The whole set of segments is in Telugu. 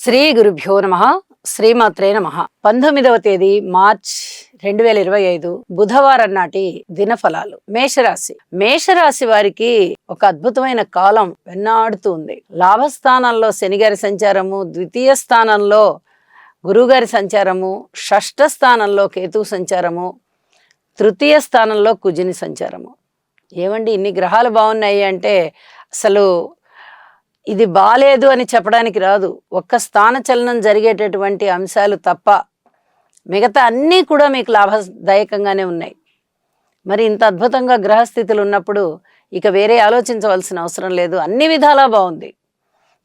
శ్రీ గురుభ్యో నమః. శ్రీమాత్రే నమః. 19వ తేదీ మార్చ్ 2025 బుధవారం నాటి దినఫలాలు. మేషరాశి వారికి ఒక అద్భుతమైన కాలం వెన్నాడుతూ ఉంది. లాభస్థానంలో శనిగారి సంచారము, ద్వితీయ స్థానంలో గురుగారి సంచారము, షష్ఠ స్థానంలో కేతువు సంచారము, తృతీయ స్థానంలో కుజుని సంచారము. ఏమండి ఇన్ని గ్రహాలు బాగున్నాయి అంటే అసలు ఇది బాలేదు అని చెప్పడానికి రాదు. ఒక్క స్థానచలనం జరిగేటటువంటి అంశాలు తప్ప మిగతా అన్నీ కూడా మీకు లాభదాయకంగానే ఉన్నాయి. మరి ఇంత అద్భుతంగా గ్రహస్థితులు ఉన్నప్పుడు ఇక వేరే ఆలోచించవలసిన అవసరం లేదు. అన్ని విధాలా బాగుంది,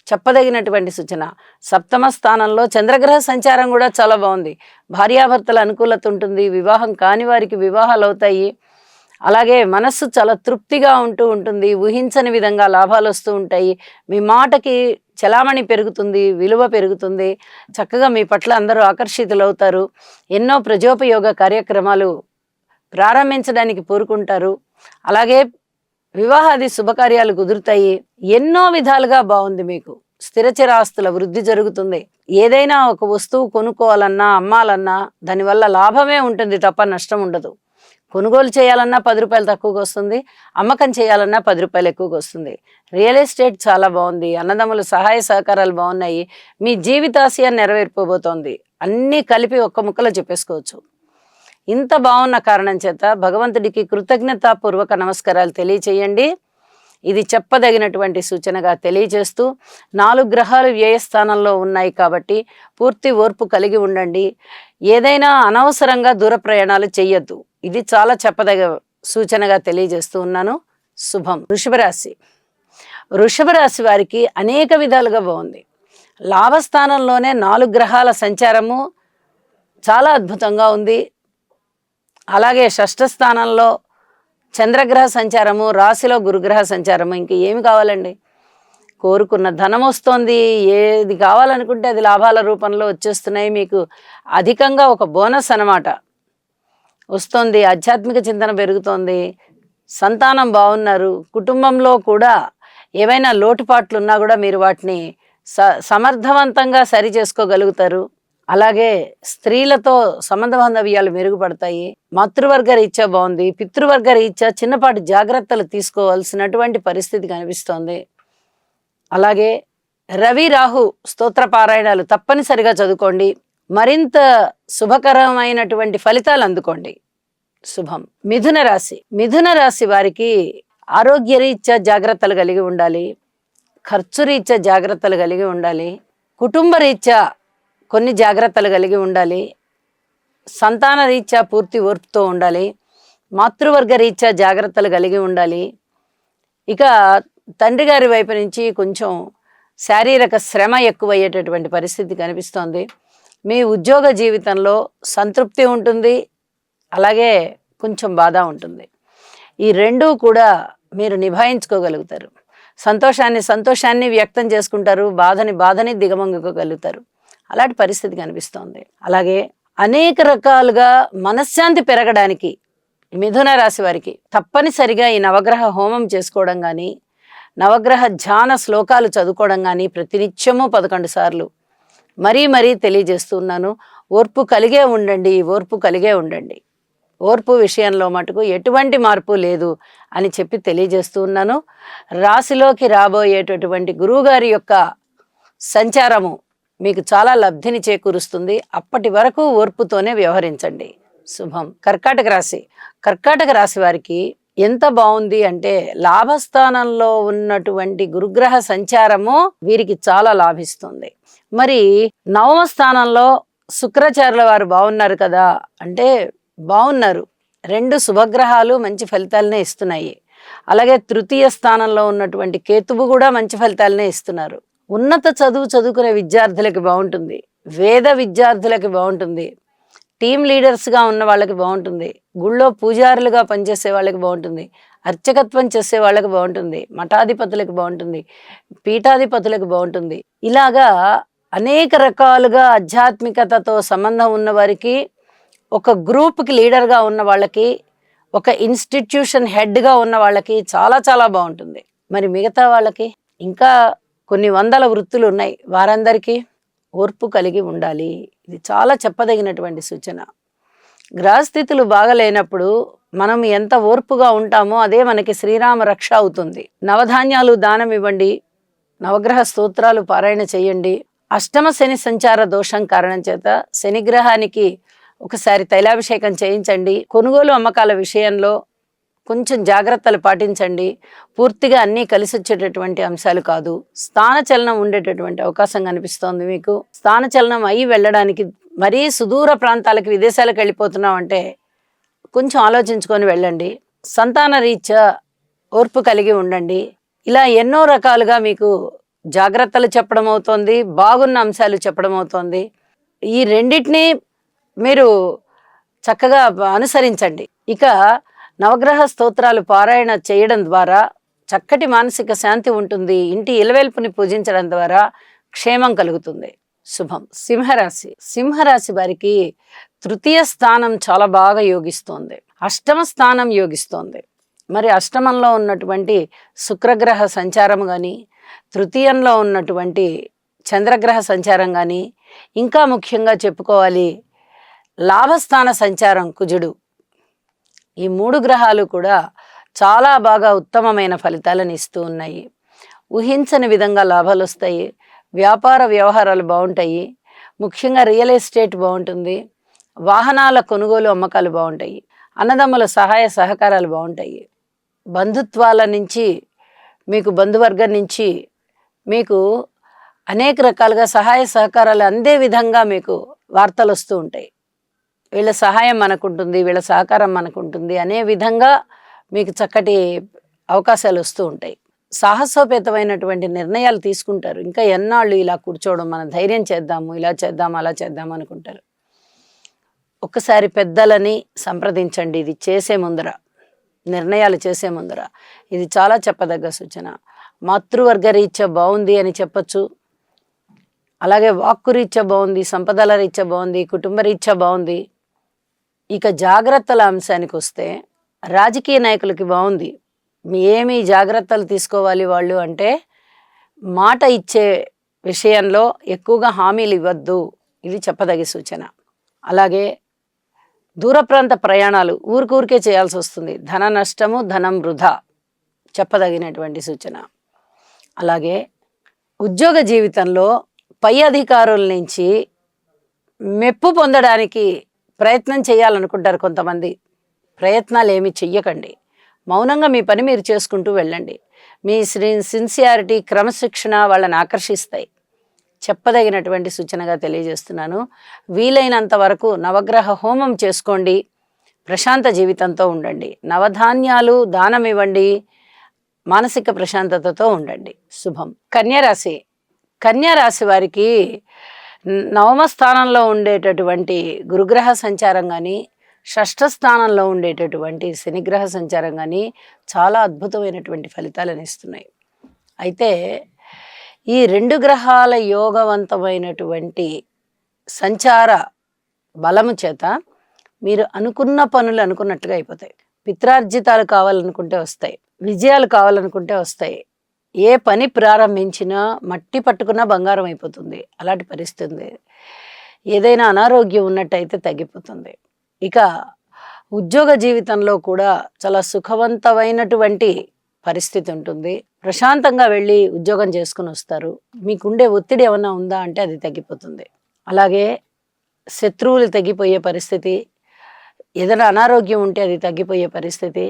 చెప్పదగినటువంటి సూచన. సప్తమ స్థానంలో చంద్రగ్రహ సంచారం కూడా చాలా బాగుంది. భార్యాభర్తల అనుకూలత ఉంటుంది, వివాహం కాని వారికి వివాహాలు అవుతాయి. అలాగే మనస్సు చాలా తృప్తిగా ఉంటుంది, ఊహించని విధంగా లాభాలు వస్తూ ఉంటాయి. మీ మాటకి చలామణి పెరుగుతుంది, విలువ పెరుగుతుంది. చక్కగా మీ పట్ల అందరూ ఆకర్షితులవుతారు. ఎన్నో ప్రజోపయోగ కార్యక్రమాలు ప్రారంభించడానికి పూరుకుంటారు. అలాగే వివాహాది శుభకార్యాలు కుదురుతాయి. ఎన్నో విధాలుగా బాగుంది. మీకు స్థిరచరాస్తుల వృద్ధి జరుగుతుంది. ఏదైనా ఒక వస్తువు కొనుక్కోవాలన్నా అమ్మాలన్నా దానివల్ల లాభమే ఉంటుంది తప్ప నష్టం ఉండదు. కొనుగోలు చేయాలన్నా 10 రూపాయలు తక్కువగా వస్తుంది, అమ్మకం చేయాలన్నా 10 రూపాయలు ఎక్కువగా వస్తుంది. రియల్ ఎస్టేట్ చాలా బాగుంది. అన్నదమ్ముల సహాయ సహకారాలు బాగున్నాయి. మీ జీవితాశయాన్ని నెరవేర్పబోతోంది. అన్నీ కలిపి ఒక్క ముక్కలో చెప్పేసుకోవచ్చు. ఇంత బాగున్న కారణం చేత భగవంతుడికి కృతజ్ఞతాపూర్వక నమస్కారాలు తెలియచేయండి. ఇది చెప్పదగినటువంటి సూచనగా తెలియజేస్తూ 4 గ్రహాలు వ్యయస్థానంలో ఉన్నాయి కాబట్టి పూర్తి ఓర్పు కలిగి ఉండండి. ఏదైనా అనవసరంగా దూర ప్రయాణాలు చెయ్యొద్దు. ఇది చాలా చెప్పదగ సూచనగా తెలియజేస్తూ ఉన్నాను. శుభం. వృషభ రాశి వారికి అనేక విధాలుగా బాగుంది. లాభస్థానంలోనే 4 గ్రహాల సంచారము చాలా అద్భుతంగా ఉంది. అలాగే షష్ఠ స్థానంలో చంద్రగ్రహ సంచారము, రాశిలో గురుగ్రహ సంచారము. ఇంక ఏమి కావాలండి? కోరుకున్న ధనం వస్తుంది. ఏది కావాలనుకుంటే అది లాభాల రూపంలో వచ్చేస్తున్నాయి. మీకు అధికంగా ఒక బోనస్ అన్నమాట వస్తుంది. ఆధ్యాత్మిక చింతన పెరుగుతోంది. సంతానం బాగున్నారు. కుటుంబంలో కూడా ఏవైనా లోటుపాట్లు ఉన్నా కూడా మీరు వాటిని సమర్థవంతంగా సరి చేసుకోగలుగుతారు. అలాగే స్త్రీలతో సంబంధ బాంధవ్యాలు మెరుగుపడతాయి. మాతృవర్గ రీత్యా బాగుంది. పితృవర్గ రీత్యా చిన్నపాటి జాగ్రత్తలు తీసుకోవాల్సినటువంటి పరిస్థితి కనిపిస్తోంది. అలాగే రవి రాహు స్తోత్ర పారాయణాలు తప్పనిసరిగా చదువుకోండి. మరింత శుభకరమైనటువంటి ఫలితాలు అందుకోండి. శుభం. మిథున రాశి వారికి ఆరోగ్య రీత్యా జాగ్రత్తలు కలిగి ఉండాలి. ఖర్చు రీత్యా జాగ్రత్తలు కలిగి ఉండాలి. కుటుంబ రీత్యా కొన్ని జాగ్రత్తలు కలిగి ఉండాలి. సంతాన రీత్యా పూర్తి ఓర్పుతో ఉండాలి. మాతృవర్గ రీత్యా జాగ్రత్తలు కలిగి ఉండాలి. ఇక తండ్రి గారి వైపు నుంచి కొంచెం శారీరక శ్రమ ఎక్కువయ్యేటటువంటి పరిస్థితి కనిపిస్తోంది. మీ ఉద్యోగ జీవితంలో సంతృప్తి ఉంటుంది, అలాగే కొంచెం బాధ ఉంటుంది. ఈ రెండూ కూడా మీరు నిభాయించుకోగలుగుతారు. సంతోషాన్ని వ్యక్తం చేసుకుంటారు, బాధని దిగమంగుకోగలుగుతారు. అలాంటి పరిస్థితి కనిపిస్తోంది. అలాగే అనేక రకాలుగా మనశ్శాంతి పెరగడానికి మిథున రాశి వారికి తప్పనిసరిగా ఈ నవగ్రహ హోమం చేసుకోవడం కానీ, నవగ్రహ ధ్యాన శ్లోకాలు చదువుకోవడం కానీ ప్రతినిత్యము 11 సార్లు మరీ తెలియజేస్తున్నాను. ఓర్పు కలిగే ఉండండి. ఓర్పు విషయంలో మటుకు ఎటువంటి మార్పు లేదు అని చెప్పి తెలియజేస్తూ ఉన్నాను. రాశిలోకి రాబోయేటటువంటి గురువుగారి యొక్క సంచారము మీకు చాలా లబ్ధిని చేకూరుస్తుంది. అప్పటి వరకు ఓర్పుతోనే వ్యవహరించండి. శుభం. కర్కాటక రాశి వారికి ఎంత బాగుంది అంటే లాభస్థానంలో ఉన్నటువంటి గురుగ్రహ సంచారము వీరికి చాలా లాభిస్తుంది. మరి 9వ స్థానంలో శుక్రాచార్యుల వారు బాగున్నారు కదా అంటే బాగున్నారు. 2 శుభగ్రహాలు మంచి ఫలితాలనే ఇస్తున్నాయి. అలాగే తృతీయ స్థానంలో ఉన్నటువంటి కేతువు కూడా మంచి ఫలితాలనే ఇస్తున్నారు. ఉన్నత చదువుకునే విద్యార్థులకి బాగుంటుంది. వేద విద్యార్థులకి బాగుంటుంది. టీమ్ లీడర్స్గా ఉన్న వాళ్ళకి బాగుంటుంది. గుళ్ళో పూజారులుగా పనిచేసే వాళ్ళకి బాగుంటుంది. అర్చకత్వం చేసే వాళ్ళకి బాగుంటుంది. మఠాధిపతులకు బాగుంటుంది. పీఠాధిపతులకు బాగుంటుంది. ఇలాగా అనేక రకాలుగా ఆధ్యాత్మికతతో సంబంధం ఉన్న వారికి, ఒక గ్రూప్కి లీడర్గా ఉన్న వాళ్ళకి, ఒక ఇన్స్టిట్యూషన్ హెడ్గా ఉన్న వాళ్ళకి చాలా బాగుంటుంది. మరి మిగతా వాళ్ళకి ఇంకా కొన్ని వందల వృత్తులు ఉన్నాయి. వారందరికీ ఓర్పు కలిగి ఉండాలి. ఇది చాలా చెప్పదగినటువంటి సూచన. గ్రహస్థితులు బాగలేనప్పుడు మనం ఎంత ఓర్పుగా ఉంటామో అదే మనకి శ్రీరామ రక్ష అవుతుంది. నవధాన్యాలు దానం ఇవ్వండి, నవగ్రహ స్తోత్రాలు పారాయణ చేయండి. అష్టమ శని సంచార దోషం కారణం చేత శనిగ్రహానికి ఒకసారి తైలాభిషేకం చేయించండి. కొనుగోలు అమ్మకాల విషయంలో కొంచెం జాగ్రత్తలు పాటించండి. పూర్తిగా అన్నీ కలిసి వచ్చేటటువంటి అంశాలు కాదు. స్థానచలనం ఉండేటటువంటి అవకాశం కనిపిస్తోంది మీకు. స్థానచలనం అయి వెళ్ళడానికి, మరీ సుదూర ప్రాంతాలకు విదేశాలకు వెళ్ళిపోతున్నాం అంటే కొంచెం ఆలోచించుకొని వెళ్ళండి. సంతాన రీత్యా ఓర్పు కలిగి ఉండండి. ఇలా ఎన్నో రకాలుగా మీకు జాగ్రత్తలు చెప్పడం అవుతోంది, బాగున్న అంశాలు చెప్పడం అవుతోంది. ఈ రెండింటినీ మీరు చక్కగా అనుసరించండి. ఇక నవగ్రహ స్తోత్రాలు పారాయణ చేయడం ద్వారా చక్కటి మానసిక శాంతి ఉంటుంది. ఇంటి ఇలవేల్పుని పూజించడం ద్వారా క్షేమం కలుగుతుంది. శుభం. సింహరాశి. సింహరాశి వారికి తృతీయ స్థానం చాలా బాగా యోగిస్తోంది, అష్టమ స్థానం యోగిస్తోంది. మరి అష్టమంలో ఉన్నటువంటి శుక్రగ్రహ సంచారం కానీ, తృతీయంలో ఉన్నటువంటి చంద్రగ్రహ సంచారం కానీ, ఇంకా ముఖ్యంగా చెప్పుకోవాలి లాభస్థాన సంచారం కుజుడు, ఈ 3 గ్రహాలు కూడా చాలా బాగా ఉత్తమమైన ఫలితాలను ఇస్తూ ఉన్నాయి. ఊహించని విధంగా లాభాలు వస్తాయి. వ్యాపార వ్యవహారాలు బాగుంటాయి. ముఖ్యంగా రియల్ ఎస్టేట్ బాగుంటుంది. వాహనాల కొనుగోలు అమ్మకాలు బాగుంటాయి. అన్నదమ్ముల సహాయ సహకారాలు బాగుంటాయి. బంధుత్వాల నుంచి, మీకు బంధువర్గం నుంచి మీకు అనేక రకాలుగా సహాయ సహకారాలు అందే విధంగా మీకు వార్తలు వస్తూ ఉంటాయి. వీళ్ళ సహాయం మనకుంటుంది, వీళ్ళ సహకారం మనకుంటుంది అనే విధంగా మీకు చక్కటి అవకాశాలు వస్తూ ఉంటాయి. సాహసోపేతమైనటువంటి నిర్ణయాలు తీసుకుంటారు. ఇంకా ఎన్నాళ్ళు ఇలా కూర్చోవడం, మనం ధైర్యం చేద్దాము, ఇలా చేద్దాము, అలా చేద్దాము అనుకుంటారు. ఒక్కసారి పెద్దలని సంప్రదించండి. ఇది చేసే ముందర, నిర్ణయాలు చేసే ముందర ఇది చాలా చెప్పదగ్గ సూచన. మాతృవర్గ రీత్యా బాగుంది అని చెప్పచ్చు. అలాగే వాక్కు రీత్యా బాగుంది, సంపదల రీత్యా బాగుంది, కుటుంబ రీత్యా బాగుంది. ఇక జాగ్రత్తల అంశానికి వస్తే రాజకీయ నాయకులకి బాగుంది. ఏమి జాగ్రత్తలు తీసుకోవాలి వాళ్ళు అంటే, మాట ఇచ్చే విషయంలో ఎక్కువగా హామీలు ఇవ్వద్దు, ఇది చెప్పదగి సూచన. అలాగే దూర ప్రాంత ప్రయాణాలు ఊరికే చేయాల్సి వస్తుంది. ధన నష్టము, ధనం వృధా, చెప్పదగినటువంటి సూచన. అలాగే ఉద్యోగ జీవితంలో పై అధికారుల నుంచి మెప్పు పొందడానికి ప్రయత్నం చేయాలనుకుంటారు కొంతమంది. ప్రయత్నాలు ఏమి చెయ్యకండి. మౌనంగా మీ పని మీరు చేసుకుంటూ వెళ్ళండి. మీ సిన్సియారిటీ, క్రమశిక్షణ వాళ్ళని ఆకర్షిస్తాయి. చెప్పదగినటువంటి సూచనగా తెలియజేస్తున్నాను. వీలైనంత వరకు నవగ్రహ హోమం చేసుకోండి. ప్రశాంత జీవితంతో ఉండండి. నవధాన్యాలు దానం ఇవ్వండి. మానసిక ప్రశాంతతతో ఉండండి. శుభం. కన్యారాశి. కన్యారాశి వారికి నవమ స్థానంలో ఉండేటటువంటి గురుగ్రహ సంచారం కానీ, షష్ఠ స్థానంలో ఉండేటటువంటి శనిగ్రహ సంచారం కానీ చాలా అద్భుతమైనటువంటి ఫలితాలను ఇస్తున్నాయి. అయితే ఈ 2 గ్రహాల యోగవంతమైనటువంటి సంచార బలము చేత మీరు అనుకున్న పనులు అనుకున్నట్టుగా అయిపోతాయి. పిత్రార్జితాలు కావాలనుకుంటే వస్తాయి, విజయాలు కావాలనుకుంటే వస్తాయి. ఏ పని ప్రారంభించినా మట్టి పట్టుకున్నా బంగారం అయిపోతుంది. అలాంటి పరిస్థితి ఉంది. ఏదైనా అనారోగ్యం ఉన్నట్టయితే తగ్గిపోతుంది. ఇక ఉద్యోగ జీవితంలో కూడా చాలా సుఖవంతమైనటువంటి పరిస్థితి ఉంటుంది. ప్రశాంతంగా వెళ్ళి ఉద్యోగం చేసుకుని వస్తారు. మీకుండే ఒత్తిడి ఏమన్నా ఉందా అంటే అది తగ్గిపోతుంది. అలాగే శత్రువులు తగ్గిపోయే పరిస్థితి, ఏదైనా అనారోగ్యం ఉంటే అది తగ్గిపోయే పరిస్థితి,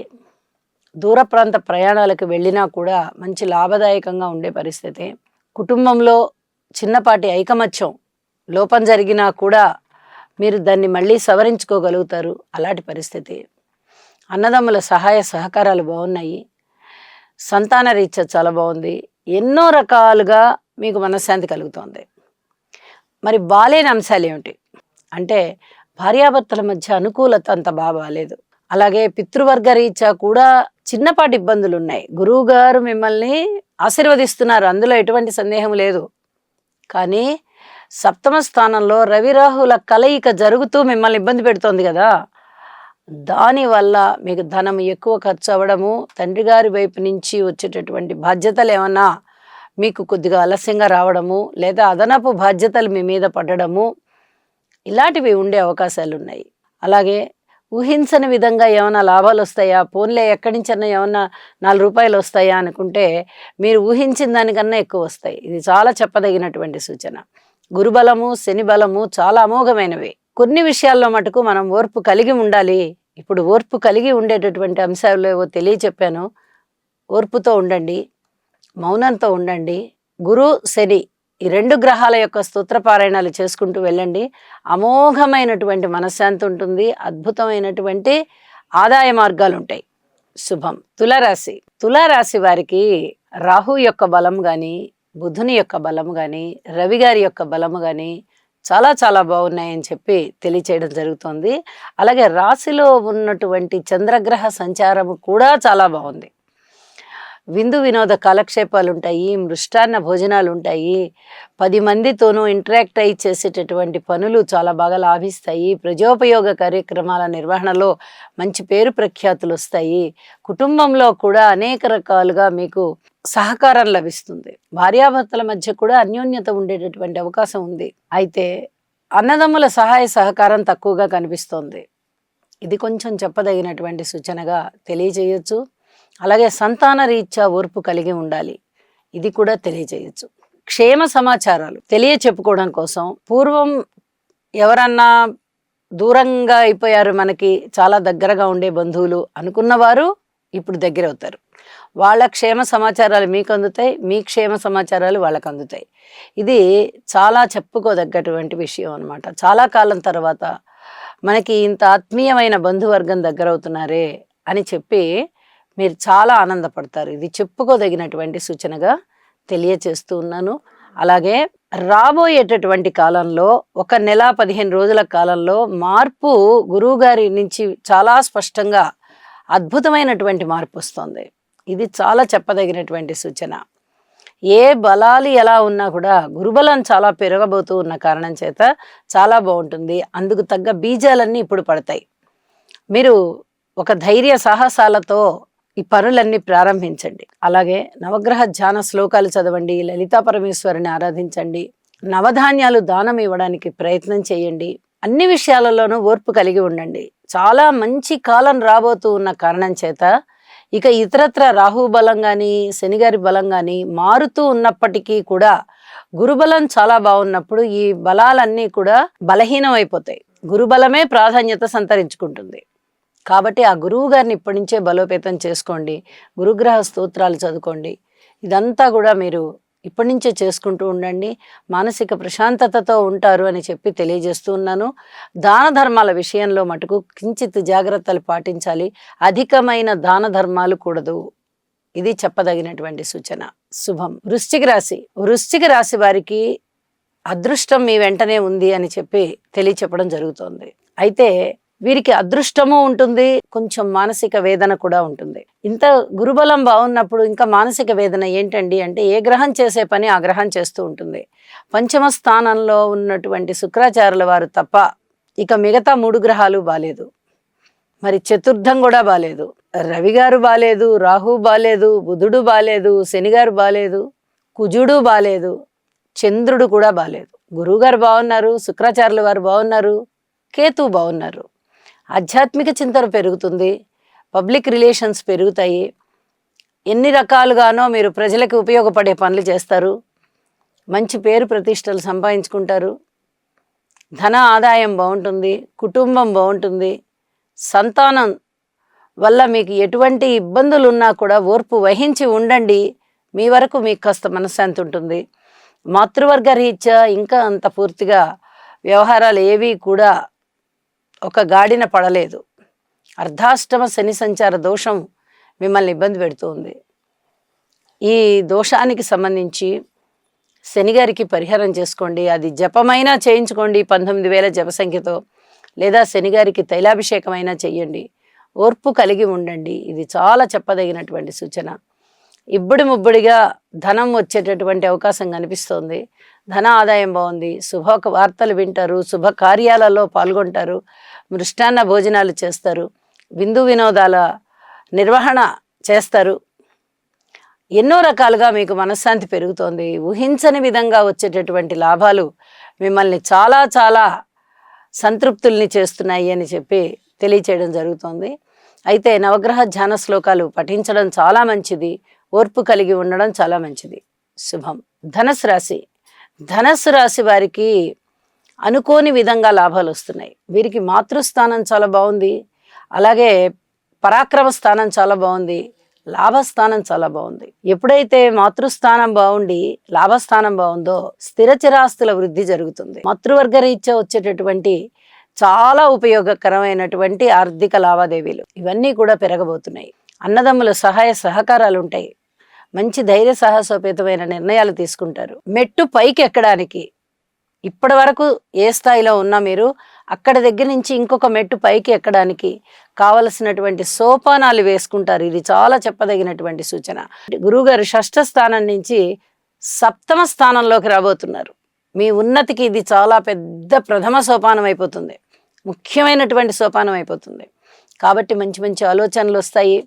దూర ప్రాంత ప్రయాణాలకు వెళ్ళినా కూడా మంచి లాభదాయకంగా ఉండే పరిస్థితి, కుటుంబంలో చిన్నపాటి ఐకమత్యం లోపం జరిగినా కూడా మీరు దాన్ని మళ్ళీ సవరించుకోగలుగుతారు. అలాంటి పరిస్థితి. అన్నదమ్ముల సహాయ సహకారాలు బాగున్నాయి. సంతాన రీత్యా చాలా బాగుంది. ఎన్నో రకాలుగా మీకు మనశ్శాంతి కలుగుతోంది. మరి బాలేని అంశాలు ఏమిటి అంటే, భార్యాభర్తల మధ్య అనుకూలత అంత బాగాలేదు. అలాగే పితృవర్గ రీత్యా కూడా చిన్నపాటి ఇబ్బందులు ఉన్నాయి. గురువు గారు మిమ్మల్ని ఆశీర్వదిస్తున్నారు, అందులో ఎటువంటి సందేహం లేదు. కానీ సప్తమ స్థానంలో రవిరాహుల కలయిక జరుగుతూ మిమ్మల్ని ఇబ్బంది పెడుతోంది కదా. దానివల్ల మీకు ధనం ఎక్కువ ఖర్చు అవ్వడము, తండ్రి గారి వైపు నుంచి వచ్చేటటువంటి బాధ్యతలు ఏమన్నా మీకు కొద్దిగా ఆలస్యంగా రావడము, లేదా అదనపు బాధ్యతలు మీ మీద పడడము, ఇలాంటివి ఉండే అవకాశాలు ఉన్నాయి. అలాగే ఊహించని విధంగా ఏమైనా లాభాలు వస్తాయా, పోన్లే ఎక్కడి నుంచన్నా ఏమన్నా రూ. 4 వస్తాయా అనుకుంటే మీరు ఊహించిన దానికన్నా ఎక్కువ వస్తాయి. ఇది చాలా చెప్పదగినటువంటి సూచన. గురుబలము, శని బలము చాలా అమోఘమైనవి. కొన్ని విషయాల్లో మటుకు మనం ఓర్పు కలిగి ఉండాలి. ఇప్పుడు ఓర్పు కలిగి ఉండేటటువంటి అంశాలు ఏవో తెలియచెప్పాను. ఓర్పుతో ఉండండి, మౌనంతో ఉండండి. గురు, శని ఈ 2 గ్రహాల యొక్క స్తోత్రపారాయణాలు చేసుకుంటూ వెళ్ళండి. అమోఘమైనటువంటి మనశ్శాంతి ఉంటుంది. అద్భుతమైనటువంటి ఆదాయ మార్గాలు ఉంటాయి. శుభం. తులారాశి. తులారాశి వారికి రాహు యొక్క బలం కానీ, బుధుని యొక్క బలము కానీ, రవి గారి యొక్క బలము కానీ చాలా చాలా బాగున్నాయని చెప్పి తెలియచేయడం జరుగుతుంది. అలాగే రాశిలో ఉన్నటువంటి చంద్రగ్రహ సంచారము కూడా చాలా బాగుంది. విందు వినోద కాలక్షేపాలు ఉంటాయి, మృష్టాన్న భోజనాలు ఉంటాయి, 10 మందితోనూ ఇంటరాక్ట్ అయ్యి చేసేటటువంటి పనులు చాలా బాగా లాభిస్తాయి. ప్రజోపయోగ కార్యక్రమాల నిర్వహణలో మంచి పేరు ప్రఖ్యాతులు వస్తాయి. కుటుంబంలో కూడా అనేక రకాలుగా మీకు సహకారం లభిస్తుంది. భార్యాభర్తల మధ్య కూడా అన్యోన్యత ఉండేటటువంటి అవకాశం ఉంది. అయితే అన్నదమ్ముల సహాయ సహకారం తక్కువగా కనిపిస్తోంది. ఇది కొంచెం చెప్పదగినటువంటి సూచనగా తెలియజేయచ్చు. అలాగే సంతాన రీత్యా ఓర్పు కలిగి ఉండాలి, ఇది కూడా తెలియజేయచ్చు. క్షేమ సమాచారాలు చెప్పుకోవడం కోసం పూర్వం ఎవరన్నా దూరంగా అయిపోయారు, మనకి చాలా దగ్గరగా ఉండే బంధువులు అనుకున్నవారు ఇప్పుడు దగ్గర అవుతారు. వాళ్ళ క్షేమ సమాచారాలు మీకు అందుతాయి, మీ క్షేమ సమాచారాలు వాళ్ళకు అందుతాయి. ఇది చాలా చెప్పుకోదగ్గటువంటి విషయం అన్నమాట. చాలా కాలం తర్వాత మనకి ఇంత ఆత్మీయమైన బంధువర్గం దగ్గర అవుతున్నారే అని చెప్పి మీరు చాలా ఆనందపడతారు. ఇది చెప్పుకోదగినటువంటి సూచనగా తెలియచేస్తూ ఉన్నాను. అలాగే రాబోయేటటువంటి కాలంలో 1 నెల 15 రోజుల కాలంలో మార్పు గురువు గారి నుంచి చాలా స్పష్టంగా అద్భుతమైనటువంటి మార్పు వస్తుంది. ఇది చాలా చెప్పదగినటువంటి సూచన. ఏ బలాలు ఎలా ఉన్నా కూడా గురుబలం చాలా పెరగబోతూ ఉన్న కారణం చేత చాలా బాగుంటుంది. అందుకు తగ్గ బీజాలన్నీ ఇప్పుడు పడతాయి. మీరు ఒక ధైర్య సాహసాలతో ఈ పనులన్నీ ప్రారంభించండి. అలాగే నవగ్రహ ధ్యాన శ్లోకాలు చదవండి, లలితా పరమేశ్వరిని ఆరాధించండి, నవధాన్యాలు దానం ఇవ్వడానికి ప్రయత్నం చేయండి. అన్ని విషయాలలోనూ ఓర్పు కలిగి ఉండండి. చాలా మంచి కాలం రాబోతూ ఉన్న కారణం చేత ఇక ఇతరత్ర రాహు బలం కానీ, శనిగారి బలం కానీ మారుతూ ఉన్నప్పటికీ కూడా గురుబలం చాలా బాగున్నప్పుడు ఈ బలాలన్నీ కూడా బలహీనం అయిపోతాయి. గురుబలమే ప్రాధాన్యత సంతరించుకుంటుంది. కాబట్టి ఆ గురువు గారిని ఇప్పటి నుంచే బలోపేతం చేసుకోండి, గురుగ్రహ స్తోత్రాలు చదువుకోండి. ఇదంతా కూడా మీరు ఇప్పటి నుంచే చేసుకుంటూ ఉండండి. మానసిక ప్రశాంతతతో ఉంటారు అని చెప్పి తెలియజేస్తూ ఉన్నాను. దాన ధర్మాల విషయంలో మటుకు కించిత్ జాగ్రత్తలు పాటించాలి. అధికమైన దాన ధర్మాలు కూడదు. ఇది చెప్పదగినటువంటి సూచన. శుభం. వృశ్చిక రాశి. వృశ్చిక రాశి వారికి అదృష్టం మీ వెంటనే ఉంది అని చెప్పి తెలియచెప్పడం జరుగుతోంది. అయితే వీరికి అదృష్టము ఉంటుంది, కొంచెం మానసిక వేదన కూడా ఉంటుంది. ఇంత గురుబలం బాగున్నప్పుడు ఇంకా మానసిక వేదన ఏంటండి అంటే, ఏ గ్రహం చేసే పని ఆ గ్రహం చేస్తూ ఉంటుంది. పంచమ స్థానంలో ఉన్నటువంటి శుక్రాచార్యుల వారు తప్ప ఇక మిగతా 3 గ్రహాలు బాలేదు. మరి చతుర్థం కూడా బాలేదు. రవి గారు బాలేదు, రాహు బాలేదు, బుధుడు బాలేదు, శనిగారు బాలేదు, కుజుడు బాలేదు, చంద్రుడు కూడా బాలేదు. గురువుగారు బాగున్నారు, శుక్రాచార్యుల వారు బాగున్నారు, కేతు బాగున్నారు. ఆధ్యాత్మిక చింతన పెరుగుతుంది, పబ్లిక్ రిలేషన్స్ పెరుగుతాయి. ఎన్ని రకాలుగానో మీరు ప్రజలకు ఉపయోగపడే పనులు చేస్తారు, మంచి పేరు ప్రతిష్టలు సంపాదించుకుంటారు, ధన ఆదాయం బాగుంటుంది, కుటుంబం బాగుంటుంది. సంతానం వల్ల మీకు ఎటువంటి ఇబ్బందులు ఉన్నా కూడా ఓర్పు వహించి ఉండండి. మీ వరకు మీకు కాస్త మనశ్శాంతి ఉంటుంది. మాతృవర్గ రీత్యా ఇంకా అంత పూర్తిగా వ్యవహారాలు ఏవి కూడా ఒక గాడిన పడలేదు. అర్ధాష్టమ శని సంచార దోషం మిమ్మల్ని ఇబ్బంది పెడుతుంది. ఈ దోషానికి సంబంధించి శనిగారికి పరిహారం చేసుకోండి. అది జపమైనా చేయించుకోండి 19,000 జప సంఖ్యతో, లేదా శనిగారికి తైలాభిషేకమైనా చెయ్యండి. ఓర్పు కలిగి ఉండండి. ఇది చాలా చెప్పదగినటువంటి సూచన. ఇబ్బడి ముబ్బడిగా ధనం వచ్చేటటువంటి అవకాశం కనిపిస్తోంది. ధన ఆదాయం బాగుంది. శుభ వార్తలు వింటారు, శుభ కార్యాలలో పాల్గొంటారు, మృష్టాన్న భోజనాలు చేస్తారు, విందు వినోదాల నిర్వహణ చేస్తారు. ఎన్నో రకాలుగా మీకు మనశ్శాంతి పెరుగుతోంది. ఊహించని విధంగా వచ్చేటటువంటి లాభాలు మిమ్మల్ని చాలా చాలా సంతృప్తుల్ని చేస్తున్నాయి అని చెప్పి తెలియచేయడం జరుగుతోంది. అయితే నవగ్రహ ధ్యాన శ్లోకాలు పఠించడం చాలా మంచిది. ఓర్పు కలిగి ఉండడం చాలా మంచిది. శుభం. ధనుసు రాశి. ధనుసు రాశి వారికి అనుకోని విధంగా లాభాలు వస్తున్నాయి. వీరికి మాతృస్థానం చాలా బాగుంది. అలాగే పరాక్రమ స్థానం చాలా బాగుంది. లాభస్థానం చాలా బాగుంది. ఎప్పుడైతే మాతృస్థానం బాగుండి లాభస్థానం బాగుందో స్థిర చిరాస్తుల వృద్ధి జరుగుతుంది. మాతృవర్గ రీత్యా వచ్చేటటువంటి చాలా ఉపయోగకరమైనటువంటి ఆర్థిక లావాదేవీలు ఇవన్నీ కూడా పెరగబోతున్నాయి. అన్నదమ్ముల సహాయ సహకారాలు ఉంటాయి. మంచి ధైర్య సాహసోపేతమైన నిర్ణయాలు తీసుకుంటారు. మెట్టు పైకి ఎక్కడానికి ఇప్పటి వరకు ఏ స్థాయిలో ఉన్నా మీరు అక్కడ దగ్గర నుంచి ఇంకొక మెట్టు పైకి ఎక్కడానికి కావలసినటువంటి సోపానాలు వేసుకుంటారు. ఇది చాలా చెప్పదగినటువంటి సూచన. గురువుగారు షష్ఠ స్థానం నుంచి సప్తమ స్థానంలోకి రాబోతున్నారు. మీ ఉన్నతికి ఇది చాలా పెద్ద ప్రథమ సోపానం అయిపోతుంది. ముఖ్యమైనటువంటి సోపానం అయిపోతుంది. కాబట్టి మంచి మంచి ఆలోచనలు వస్తాయి.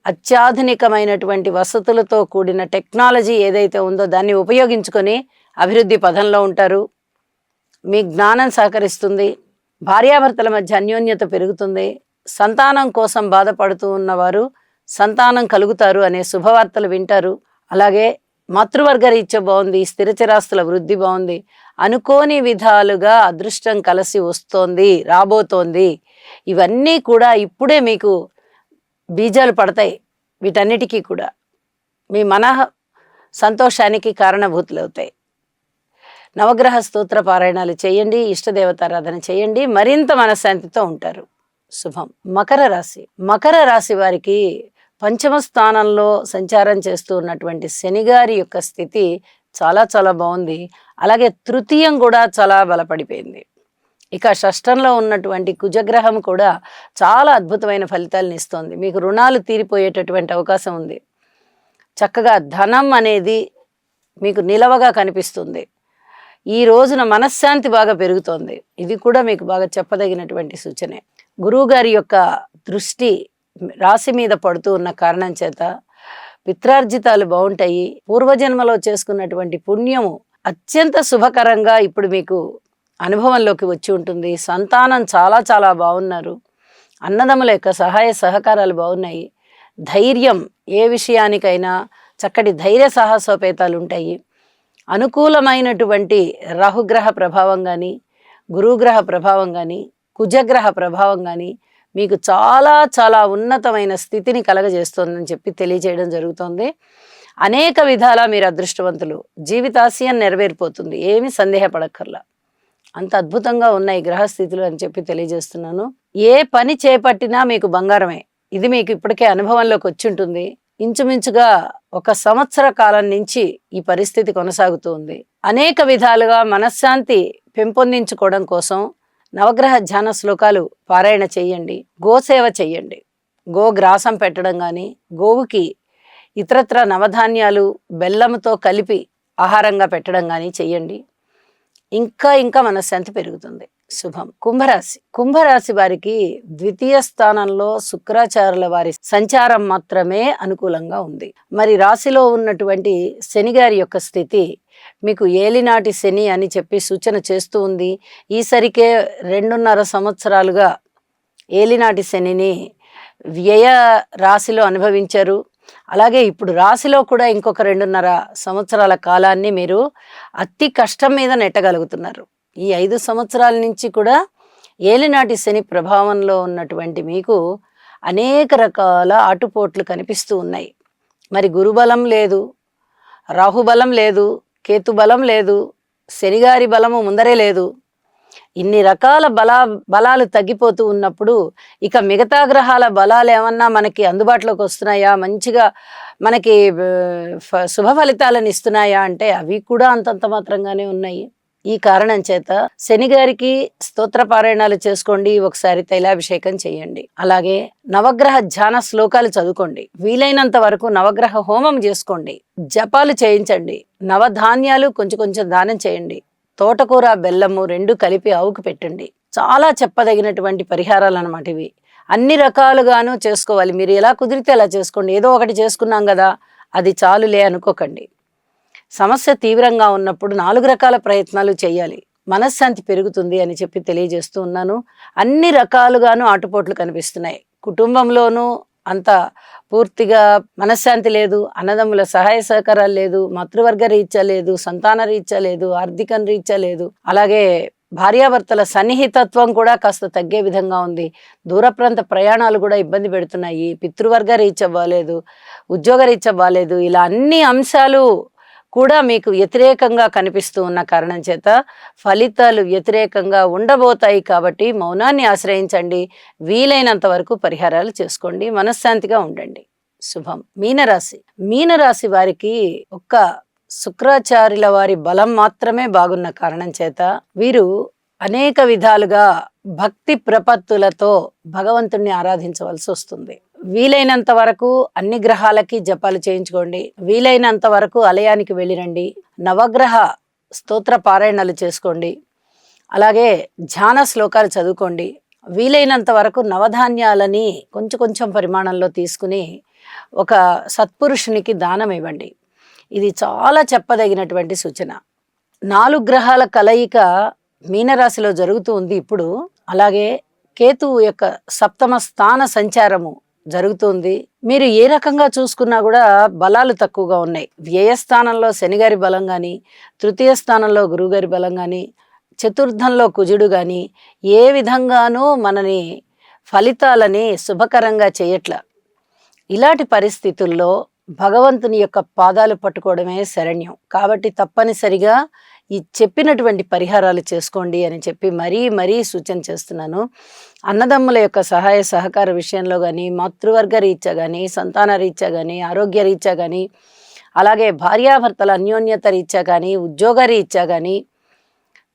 అత్యాధునికమైనటువంటి వసతులతో కూడిన టెక్నాలజీ ఏదైతే ఉందో దాన్ని ఉపయోగించుకొని అభివృద్ధి పథంలో ఉంటారు. మీ జ్ఞానం సహకరిస్తుంది. భార్యాభర్తల మధ్య అన్యోన్యత పెరుగుతుంది. సంతానం కోసం బాధపడుతూ ఉన్నవారు సంతానం కలుగుతారు అనే శుభవార్తలు వింటారు. అలాగే మాతృవర్గ రీత్యా బాగుంది. స్థిరచిరాస్తుల వృద్ధి బాగుంది. అనుకోని విధాలుగా అదృష్టం కలిసి వస్తోంది, రాబోతోంది. ఇవన్నీ కూడా ఇప్పుడే మీకు బీజాలు పడతాయి. వీటన్నిటికీ కూడా మీ మనః సంతోషానికి కారణభూతులవుతాయి. నవగ్రహ స్తోత్ర పారాయణాలు చేయండి. ఇష్టదేవతారాధన చేయండి. మరింత మనశ్శాంతితో ఉంటారు. శుభం. మకర రాశి. మకర రాశి వారికి పంచమ స్థానంలో సంచారం చేస్తూ ఉన్నటువంటి శనిగారి యొక్క స్థితి చాలా చాలా బాగుంది. అలాగే తృతీయం కూడా చాలా బలపడిపోయింది. ఇక షష్టంలో ఉన్నటువంటి కుజగ్రహం కూడా చాలా అద్భుతమైన ఫలితాలను ఇస్తోంది. మీకు రుణాలు తీరిపోయేటటువంటి అవకాశం ఉంది. చక్కగా ధనం అనేది మీకు నిలవగా కనిపిస్తుంది. ఈ రోజున మనశ్శాంతి బాగా పెరుగుతోంది. ఇది కూడా మీకు బాగా చెప్పదగినటువంటి సూచనే. గురువు గారి యొక్క దృష్టి రాశి మీద పడుతూ ఉన్న కారణం చేత పిత్రార్జితాలు బాగుంటాయి. పూర్వజన్మలో చేసుకున్నటువంటి పుణ్యము అత్యంత శుభకరంగా ఇప్పుడు మీకు అనుభవంలోకి వచ్చి ఉంటుంది. సంతానం చాలా చాలా బాగున్నారు. అన్నదమ్ముల యొక్క సహాయ సహకారాలు బాగున్నాయి. ధైర్యం, ఏ విషయానికైనా చక్కటి ధైర్య సాహసోపేతాలు ఉంటాయి. అనుకూలమైనటువంటి రాహుగ్రహ ప్రభావం కానీ, గురుగ్రహ ప్రభావం కానీ, కుజగ్రహ ప్రభావం కానీ మీకు చాలా చాలా ఉన్నతమైన స్థితిని కలగజేస్తోందని చెప్పి తెలియజేయడం జరుగుతోంది. అనేక విధాలా మీరు అదృష్టవంతులు. జీవితాశయం నెరవేరిపోతుంది. ఏమీ సందేహపడక్కర్లా. అంత అద్భుతంగా ఉన్నాయి గ్రహస్థితులు అని చెప్పి తెలియజేస్తున్నాను. ఏ పని చేపట్టినా మీకు బంగారమే. ఇది మీకు ఇప్పటికే అనుభవంలోకి వచ్చి ఉంటుంది. ఇంచుమించుగా 1 సంవత్సర కాలం నుంచి ఈ పరిస్థితి కొనసాగుతూ ఉంది. అనేక విధాలుగా మనశ్శాంతి పెంపొందించుకోవడం కోసం నవగ్రహ ధ్యాన శ్లోకాలు పారాయణ చేయండి. గోసేవ చెయ్యండి. గోగ్రాసం పెట్టడం కానీ, గోవుకి ఇతరత్ర నవధాన్యాలు బెల్లంతో కలిపి ఆహారంగా పెట్టడం కానీ చెయ్యండి. ఇంకా ఇంకా మనశ్శాంతి పెరుగుతుంది. శుభం. కుంభరాశి. కుంభరాశి వారికి ద్వితీయ స్థానంలో శుక్రాచార్యుల వారి సంచారం మాత్రమే అనుకూలంగా ఉంది. మరి రాశిలో ఉన్నటువంటి శనిగారి యొక్క స్థితి మీకు ఏలినాటి శని అని చెప్పి సూచన చేస్తూ ఉంది. ఈసరికే 2.5 సంవత్సరాలుగా ఏలినాటి శనిని వ్యయ రాశిలో అనుభవించారు. అలాగే ఇప్పుడు రాశిలో కూడా ఇంకొక 2.5 సంవత్సరాల కాలాన్ని మీరు అతి కష్టం మీద నెట్టగలుగుతున్నారు. ఈ 5 సంవత్సరాల నుంచి కూడా ఏలినాటి శని ప్రభావంలో ఉన్నటువంటి మీకు అనేక రకాల ఆటుపోట్లు కనిపిస్తూ ఉన్నాయి. మరి గురుబలం లేదు, రాహుబలం లేదు, కేతుబలం లేదు, శనిగారి బలము ముందరే లేదు. ఇన్ని రకాల బలాలు తగ్గిపోతూ ఉన్నప్పుడు ఇక మిగతా గ్రహాల బలాలు ఏమన్నా మనకి అందుబాటులోకి వస్తున్నాయా, మంచిగా మనకి శుభ ఫలితాలను ఇస్తున్నాయా అంటే అవి కూడా అంతంత మాత్రంగానే ఉన్నాయి. ఈ కారణం చేత శనిగారికి స్తోత్ర పారాయణాలు చేసుకోండి. ఒకసారి తైలాభిషేకం చేయండి. అలాగే నవగ్రహ ధ్యాన శ్లోకాలు చదువుకోండి. వీలైనంత వరకు నవగ్రహ హోమం చేసుకోండి. జపాలు చేయించండి. నవధాన్యాలు కొంచెం కొంచెం దానం చేయండి. తోటకూర, బెల్లము 2 కలిపి ఆవుకు పెట్టండి. చాలా చెప్పదగినటువంటి పరిహారాలు అన్నమాట ఇవి. అన్ని రకాలుగాను చేసుకోవాలి. మీరు ఎలా కుదిరితే అలా చేసుకోండి. ఏదో ఒకటి చేసుకున్నాం కదా అది చాలులే అనుకోకండి. సమస్య తీవ్రంగా ఉన్నప్పుడు 4 రకాల ప్రయత్నాలు చేయాలి. మనశ్శాంతి పెరుగుతుంది అని చెప్పి తెలియజేస్తూ ఉన్నాను. అన్ని రకాలుగాను ఆటుపోట్లు కనిపిస్తున్నాయి. కుటుంబంలోనూ అంత పూర్తిగా మనశ్శాంతి లేదు, అన్నదమ్ముల సహాయ సహకారాలు లేదు, మాతృవర్గ రీత్యా లేదు, సంతాన రీత్యా లేదు, ఆర్థికం రీత్యా లేదు. అలాగే భార్యాభర్తల సన్నిహితత్వం కూడా కాస్త తగ్గే విధంగా ఉంది. దూర ప్రాంత ప్రయాణాలు కూడా ఇబ్బంది పెడుతున్నాయి. పితృవర్గ రీత్యా బాలేదు, ఉద్యోగ రీత్యా బాలేదు. ఇలా అన్ని అంశాలు కూడా మీకు వ్యతిరేకంగా కనిపిస్తూ ఉన్న కారణం చేత ఫలితాలు వ్యతిరేకంగా ఉండబోతాయి. కాబట్టి మౌనాన్ని ఆశ్రయించండి. వీలైనంత వరకు పరిహారాలు చేసుకోండి. మనశ్శాంతిగా ఉండండి. శుభం. మీనరాశి వారికి ఒక్క శుక్రాచార్యుల వారి బలం మాత్రమే బాగున్న కారణం చేత వీరు అనేక విధాలుగా భక్తి ప్రపత్తులతో భగవంతుణ్ణి ఆరాధించవలసి వస్తుంది. వీలైనంత వరకు అన్ని గ్రహాలకి జపాలు చేయించుకోండి. వీలైనంత వరకు ఆలయానికి వెళ్ళిరండి. నవగ్రహ స్తోత్ర పారాయణాలు చేసుకోండి. అలాగే ధ్యాన శ్లోకాలు చదువుకోండి. వీలైనంత వరకు నవధాన్యాలని కొంచెం కొంచెం పరిమాణంలో తీసుకుని ఒక సత్పురుషునికి దానం ఇవ్వండి. ఇది చాలా చెప్పదగినటువంటి సూచన. 4 గ్రహాల కలయిక మీనరాశిలో జరుగుతూ ఉంది ఇప్పుడు. అలాగే కేతువు యొక్క 7వ స్థాన సంచారము జరుగుతుంది. మీరు ఏ రకంగా చూసుకున్నా కూడా బలాలు తక్కువగా ఉన్నాయి. వ్యయస్థానంలో శనిగారి బలం కానీ, తృతీయ స్థానంలో గురువుగారి బలం కానీ, చతుర్థంలో కుజుడు కానీ ఏ విధంగానూ మనని ఫలితాలని శుభకరంగా చేయట్ల. ఇలాంటి పరిస్థితుల్లో భగవంతుని యొక్క పాదాలు పట్టుకోవడమే శరణ్యం. కాబట్టి తప్పనిసరిగా ఈ చెప్పినటువంటి పరిహారాలు చేసుకోండి అని చెప్పి మరీ సూచన చేస్తున్నాను. అన్నదమ్ముల యొక్క సహాయ సహకార విషయంలో కానీ, మాతృవర్గ రీత్యా కానీ, సంతాన రీత్యా కానీ, ఆరోగ్య రీత్యా కానీ, అలాగే భార్యాభర్తల అన్యోన్యత రీత్యా కానీ, ఉద్యోగ రీత్యా కానీ,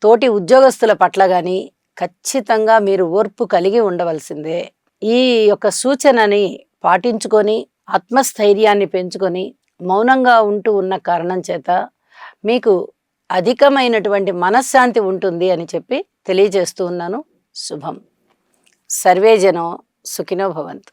తోటి ఉద్యోగస్తుల పట్ల కానీ ఖచ్చితంగా మీరు ఓర్పు కలిగి ఉండవలసిందే. ఈ యొక్క సూచనని పాటించుకొని ఆత్మస్థైర్యాన్ని పెంచుకొని మౌనంగా ఉంటూ ఉన్న కారణం చేత మీకు అధికమైనటువంటి మనశ్శాంతి ఉంటుంది అని చెప్పి తెలియజేస్తూ ఉన్నాను. శుభం. సర్వే జనో సుఖినో భవంతు.